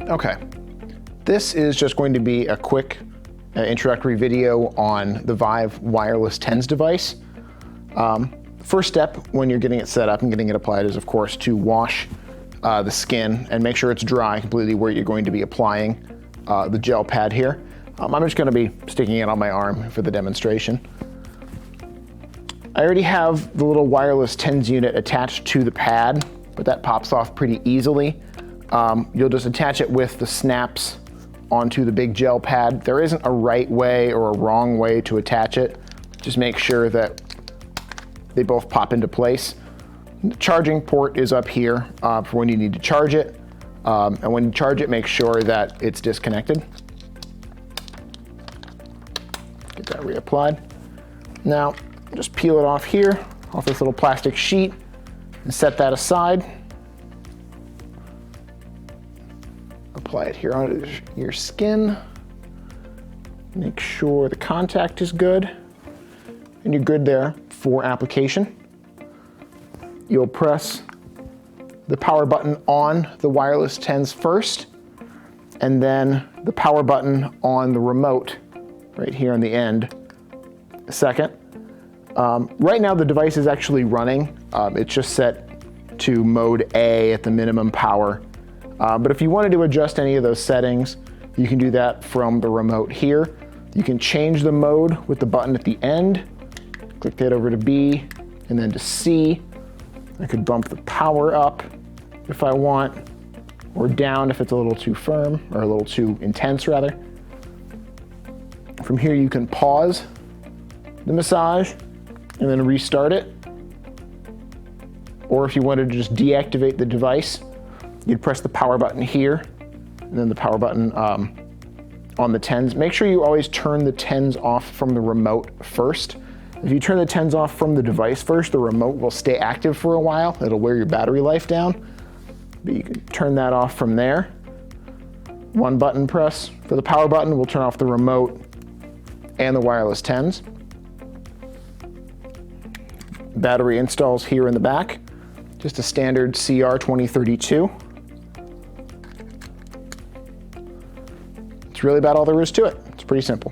Okay, this is just going to be a quick introductory video on the Vive wireless TENS device. First step when you're getting it set up and getting it applied is, of course, to wash the skin and make sure it's dry completely where you're going to be applying the gel pad here. I'm just going to be sticking it on my arm for the demonstration. I already have the little wireless TENS unit attached to the pad, but that pops off pretty easily. You'll just attach it with the snaps onto the big gel pad. There isn't a right way or a wrong way to attach it. Just make sure that they both pop into place. The charging port is up here for when you need to charge it. And when you charge it, make sure that it's disconnected. Get that reapplied. Now, just peel it off here, off this little plastic sheet, and set that aside. Apply it here onto your skin. Make sure the contact is good, and you're good there for application. You'll press the power button on the wireless TENS first, and then the power button on the remote right here on the end second. Right now the device is actually running. It's just set to mode A at the minimum power. But if you wanted to adjust any of those settings, you can do that from the remote here. You can change the mode with the button at the end. Click that over to B and then to C. I could bump the power up if I want, or down if it's a little too firm, or a little too intense rather. From here you can pause the massage and then restart it. Or if you wanted to just deactivate the device, you'd press the power button here and then the power button on the TENS. Make sure you always turn the TENS off from the remote first. If you turn the TENS off from the device first, the remote will stay active for a while. It'll wear your battery life down, but you can turn that off from there. One button press for the power button will turn off the remote and the wireless TENS. Battery installs here in the back, just a standard CR2032. It's really about all there is to it. It's pretty simple.